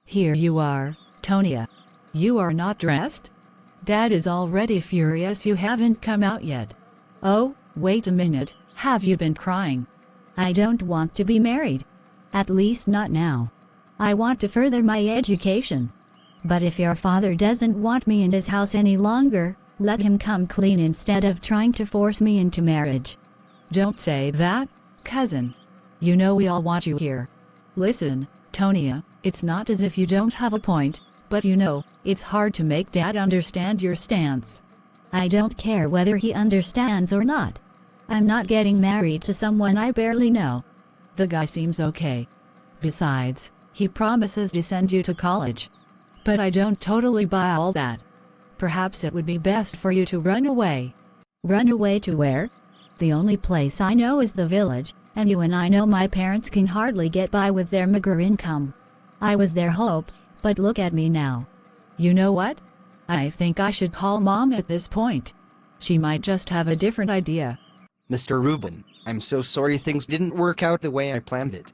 Here you are, Tonia. You are not dressed? Dad is already furious you haven't come out yet. Oh, wait a minute, have you been crying? I don't want to be married. At least not now. I want to further my education. But if your father doesn't want me in his house any longer, let him come clean instead of trying to force me into marriage. Don't say that, cousin. You know we all want you here. Listen, Tonia, it's not as if you don't have a point, but you know, it's hard to make Dad understand your stance. I don't care whether he understands or not. I'm not getting married to someone I barely know. The guy seems okay. Besides, he promises to send you to college. But I don't totally buy all that. Perhaps it would be best for you to run away. Run away to where? The only place I know is the village, and you and I know my parents can hardly get by with their meager income. I was their hope, but look at me now. You know what? I think I should call Mom at this point. She might just have a different idea. Mr. Rubin, I'm so sorry things didn't work out the way I planned it.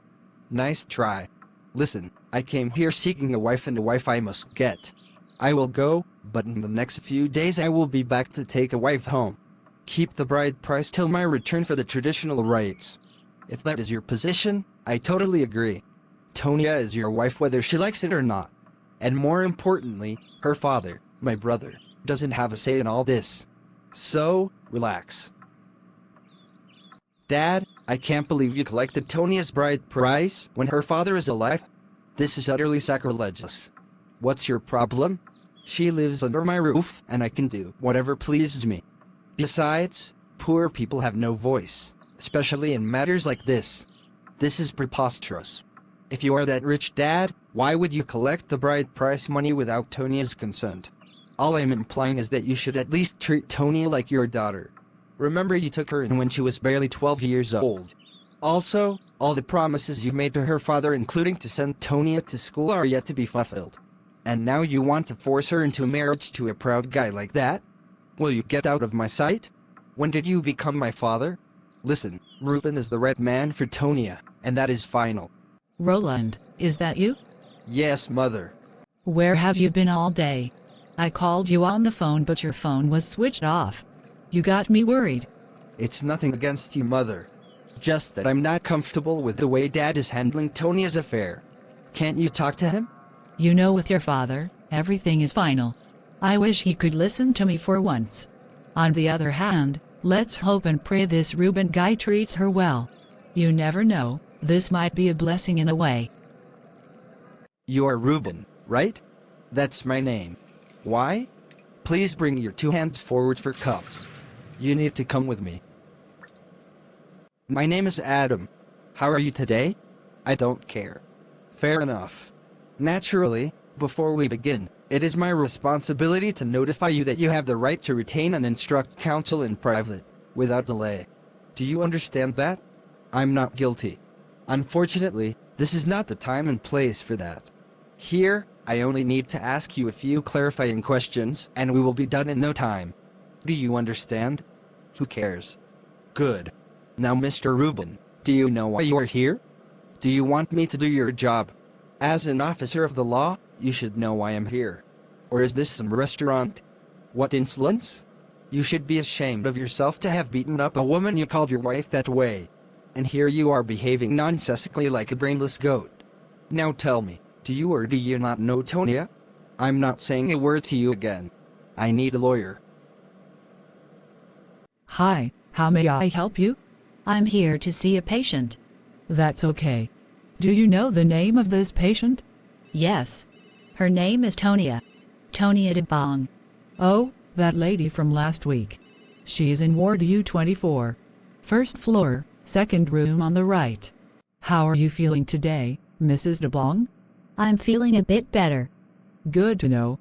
Nice try. Listen, I came here seeking a wife, and a wife I must get. I will go, but in the next few days I will be back to take a wife home. Keep the bride price till my return for the traditional rites. If that is your position, I totally agree. Tonia is your wife whether she likes it or not. And more importantly, her father, my brother, doesn't have a say in all this. So, relax. Dad, I can't believe you collected Tonia's bride price when her father is alive. This is utterly sacrilegious. What's your problem? She lives under my roof, and I can do whatever pleases me. Besides, poor people have no voice, especially in matters like this. This is preposterous. If you are that rich, Dad, why would you collect the bride price money without Tonia's consent? All I'm implying is that you should at least treat Tonia like your daughter. Remember, you took her in when she was barely 12 years old. Also, all the promises you made to her father, including to send Tonia to school, are yet to be fulfilled. And now you want to force her into marriage to a proud guy like that? Will you get out of my sight? When did you become my father? Listen, Reuben is the right man for Tonia, and that is final. Roland, is that you? Yes, Mother. Where have you been all day? I called you on the phone, but your phone was switched off. You got me worried. It's nothing against you, Mother. Just that I'm not comfortable with the way Dad is handling Tonia's affair. Can't you talk to him? You know, with your father, everything is final. I wish he could listen to me for once. On the other hand, let's hope and pray this Reuben guy treats her well. You never know, this might be a blessing in a way. You are Reuben, right? That's my name. Why? Please bring your 2 hands forward for cuffs. You need to come with me. My name is Adam. How are you today? I don't care. Fair enough. Naturally, before we begin, it is my responsibility to notify you that you have the right to retain and instruct counsel in private, without delay. Do you understand that? I'm not guilty. Unfortunately, this is not the time and place for that. Here, I only need to ask you a few clarifying questions, and we will be done in no time. Do you understand? Who cares? Good. Now, Mr. Rubin, do you know why you are here? Do you want me to do your job? As an officer of the law, you should know why I'm here. Or is this some restaurant? What insolence? You should be ashamed of yourself to have beaten up a woman you called your wife that way. And here you are behaving nonsensically like a brainless goat. Now tell me, do you or do you not know Tonia? I'm not saying a word to you again. I need a lawyer. Hi, how may I help you? I'm here to see a patient. That's okay. Do you know the name of this patient? Yes. Her name is Tonia. Tonia de Bong. Oh, that lady from last week. She's in Ward U24. First floor, second room on the right. How are you feeling today, Mrs. de Bong? I'm feeling a bit better. Good to know.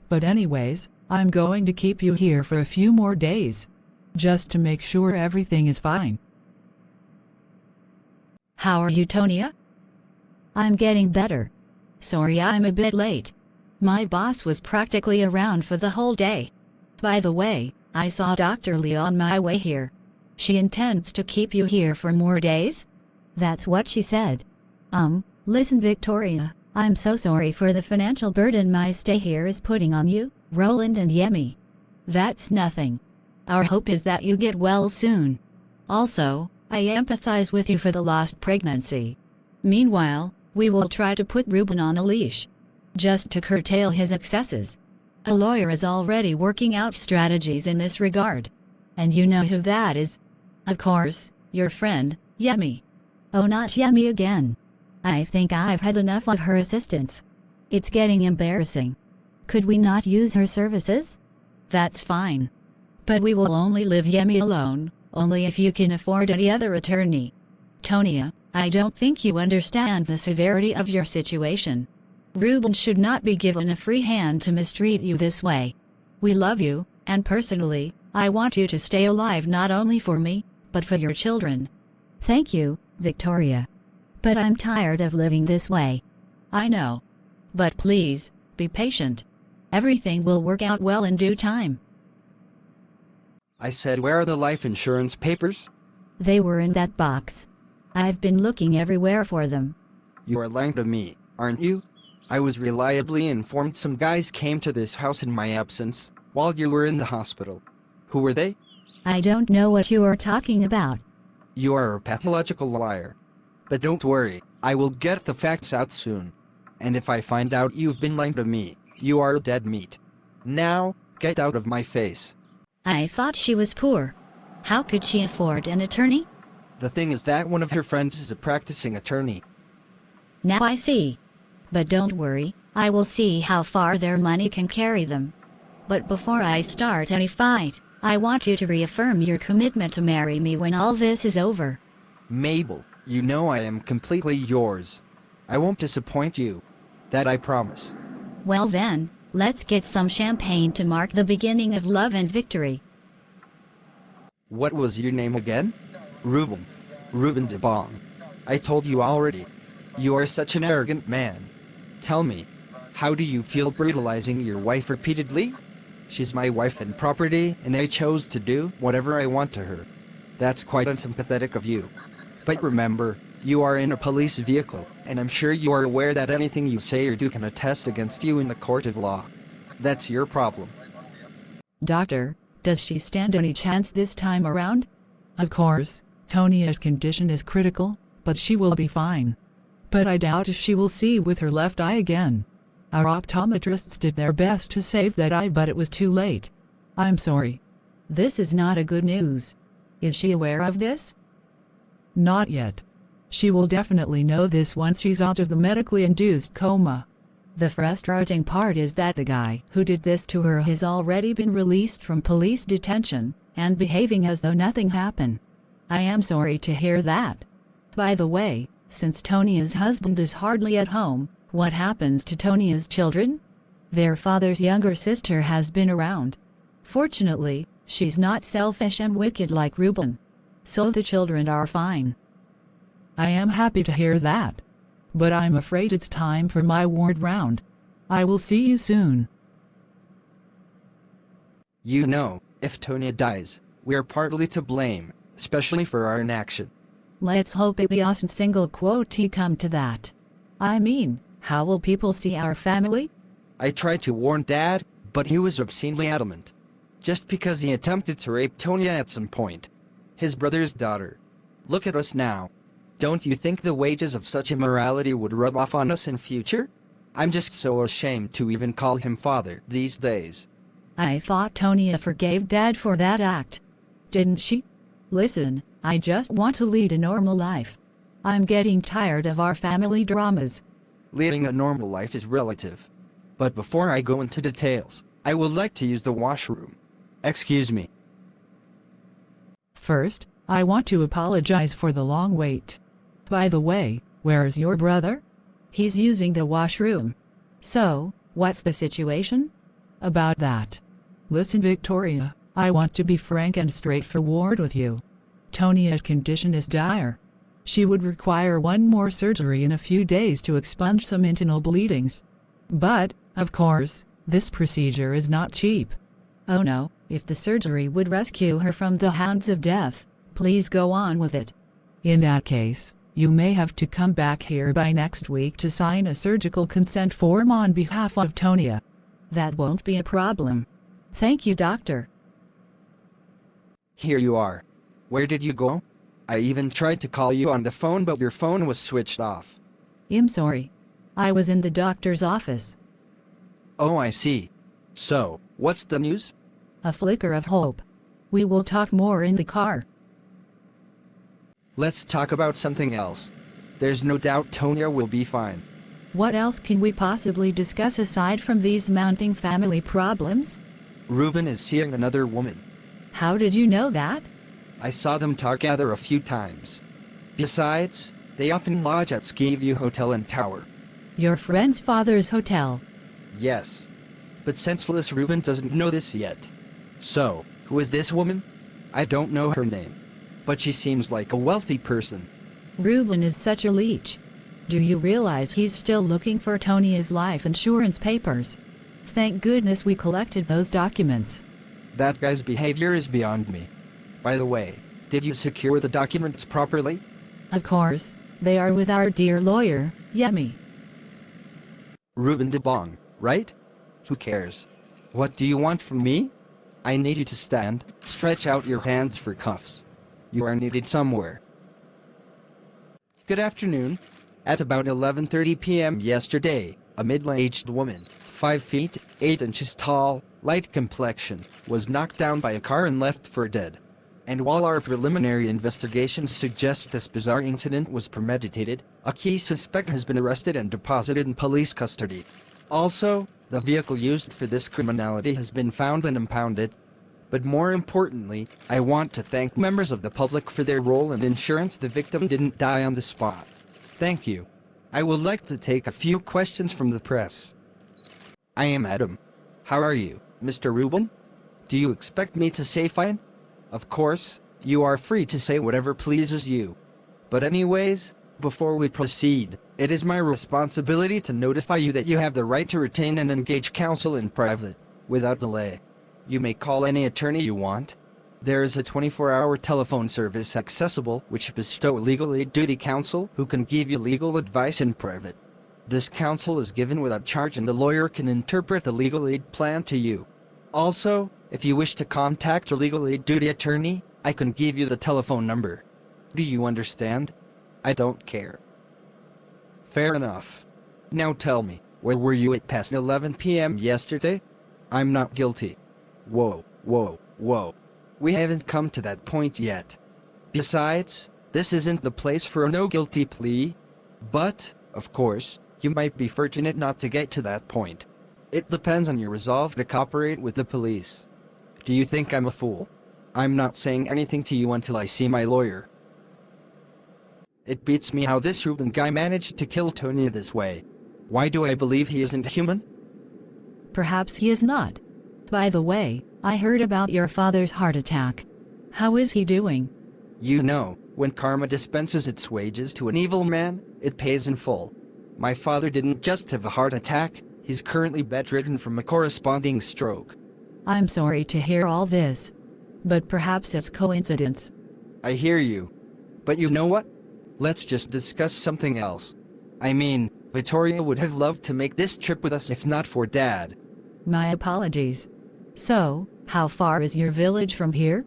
But anyways, I'm going to keep you here for a few more days. Just to make sure everything is fine. How are you, Tonia? I'm getting better. Sorry I'm a bit late. My boss was practically around for the whole day. By the way, I saw Dr. Lee on my way here. She intends to keep you here for more days? That's what she said. Listen, Victoria, I'm so sorry for the financial burden my stay here is putting on you, Roland and Yemi. That's nothing. Our hope is that you get well soon. Also, I empathize with you for the lost pregnancy. Meanwhile, we will try to put Ruben on a leash, just to curtail his excesses. A lawyer is already working out strategies in this regard. And you know who that is? Of course, your friend, Yemi. Oh, not Yemi again. I think I've had enough of her assistance. It's getting embarrassing. Could we not use her services? That's fine. But we will only leave Yemi alone, only if you can afford any other attorney. Tonia, I don't think you understand the severity of your situation. Ruben should not be given a free hand to mistreat you this way. We love you, and personally, I want you to stay alive not only for me, but for your children. Thank you, Victoria. But I'm tired of living this way. I know. But please, be patient. Everything will work out well in due time. I said, where are the life insurance papers? They were in that box. I've been looking everywhere for them. You are lying to me, aren't you? I was reliably informed some guys came to this house in my absence, while you were in the hospital. Who were they? I don't know what you are talking about. You are a pathological liar. But don't worry, I will get the facts out soon. And if I find out you've been lying to me, you are dead meat. Now, get out of my face. I thought she was poor. How could she afford an attorney? The thing is that one of her friends is a practicing attorney. Now I see. But don't worry, I will see how far their money can carry them. But before I start any fight, I want you to reaffirm your commitment to marry me when all this is over. Mabel, you know I am completely yours. I won't disappoint you. That I promise. Well then, let's get some champagne to mark the beginning of love and victory. What was your name again? Ruben. Ruben de Bong. I told you already. You are such an arrogant man. Tell me, how do you feel brutalizing your wife repeatedly? She's my wife and property, and I chose to do whatever I want to her. That's quite unsympathetic of you. But remember, you are in a police vehicle, and I'm sure you are aware that anything you say or do can attest against you in the court of law. That's your problem. Doctor, does she stand any chance this time around? Of course, Tonia's condition is critical, but she will be fine. But I doubt if she will see with her left eye again. Our optometrists did their best to save that eye, but it was too late. I'm sorry. This is not a good news. Is she aware of this? Not yet. She will definitely know this once she's out of the medically induced coma. The frustrating part is that the guy who did this to her has already been released from police detention and behaving as though nothing happened. I am sorry to hear that. By the way, since Tonia's husband is hardly at home, what happens to Tonia's children? Their father's younger sister has been around. Fortunately, she's not selfish and wicked like Ruben. So the children are fine. I am happy to hear that. But I'm afraid it's time for my ward round. I will see you soon. You know, if Tonia dies, we are partly to blame, especially for our inaction. Let's hope it doesn't single quote come to that. I mean, how will people see our family? I tried to warn Dad, but he was obscenely adamant. Just because he attempted to rape Tonia at some point. His brother's daughter. Look at us now. Don't you think the wages of such immorality would rub off on us in future? I'm just so ashamed to even call him father these days. I thought Tonia forgave Dad for that act. Didn't she? Listen, I just want to lead a normal life. I'm getting tired of our family dramas. Leading a normal life is relative. But before I go into details, I would like to use the washroom. Excuse me. First, I want to apologize for the long wait. By the way, where's your brother? He's using the washroom. So, what's the situation? About that. Listen, Victoria, I want to be frank and straightforward with you. Tonia's condition is dire. She would require one more surgery in a few days to expunge some internal bleedings. But, of course, this procedure is not cheap. Oh no, if the surgery would rescue her from the hounds of death, please go on with it. In that case, You may have to come back here by next week to sign a surgical consent form on behalf of Tonia. That won't be a problem. Thank you, doctor. Here you are. Where did you go? I even tried to call you on the phone, but your phone was switched off. I'm sorry. I was in the doctor's office. Oh, I see. So, what's the news? A flicker of hope. We will talk more in the car. Let's talk about something else. There's no doubt Tonia will be fine. What else can we possibly discuss aside from these mounting family problems? Ruben is seeing another woman. How did you know that? I saw them talk together a few times. Besides, they often lodge at Skiview Hotel and Tower. Your friend's father's hotel. Yes. But senseless Ruben doesn't know this yet. So, who is this woman? I don't know her name. But she seems like a wealthy person. Ruben is such a leech. Do you realize he's still looking for Tonia's life insurance papers? Thank goodness we collected those documents. That guy's behavior is beyond me. By the way, did you secure the documents properly? Of course, they are with our dear lawyer, Yemi. Ruben de Bong, right? Who cares? What do you want from me? I need you to stand, stretch out your hands for cuffs. You are needed somewhere. Good afternoon. At about 11:30 p.m. yesterday, a middle-aged woman, 5 feet, 8 inches tall, light complexion, was knocked down by a car and left for dead. And while our preliminary investigations suggest this bizarre incident was premeditated, a key suspect has been arrested and deposited in police custody. Also, the vehicle used for this criminality has been found and impounded. But more importantly, I want to thank members of the public for their role in ensuring the victim didn't die on the spot. Thank you. I would like to take a few questions from the press. I am Adam. How are you, Mr. Ruben? Do you expect me to say fine? Of course, you are free to say whatever pleases you. But anyways, before we proceed, it is my responsibility to notify you that you have the right to retain and engage counsel in private, without delay. You may call any attorney you want. There is a 24-hour telephone service accessible which bestow legal aid duty counsel who can give you legal advice in private. This counsel is given without charge and the lawyer can interpret the legal aid plan to you. Also, if you wish to contact a legal aid duty attorney, I can give you the telephone number. Do you understand? I don't care. Fair enough. Now tell me, where were you at past 11 p.m. yesterday? I'm not guilty. Whoa, whoa, whoa. We haven't come to that point yet. Besides, this isn't the place for a no guilty plea. But, of course, you might be fortunate not to get to that point. It depends on your resolve to cooperate with the police. Do you think I'm a fool? I'm not saying anything to you until I see my lawyer. It beats me how this Ruben guy managed to kill Tonia this way. Why do I believe he isn't human? Perhaps he is not. By the way, I heard about your father's heart attack. How is he doing? You know, when karma dispenses its wages to an evil man, it pays in full. My father didn't just have a heart attack, he's currently bedridden from a corresponding stroke. I'm sorry to hear all this. But perhaps it's coincidence. I hear you. But you know what? Let's just discuss something else. I mean, Vittoria would have loved to make this trip with us if not for Dad. My apologies. So, how far is your village from here?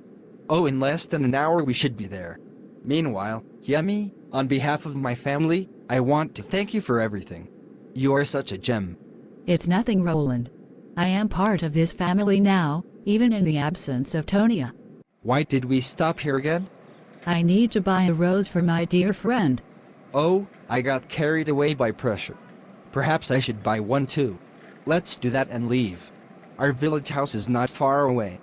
Oh, in less than an hour we should be there. Meanwhile, Yemi, on behalf of my family, I want to thank you for everything. You are such a gem. It's nothing, Roland. I am part of this family now, even in the absence of Tonia. Why did we stop here again? I need to buy a rose for my dear friend. Oh, I got carried away by pressure. Perhaps I should buy one too. Let's do that and leave. Our village house is not far away.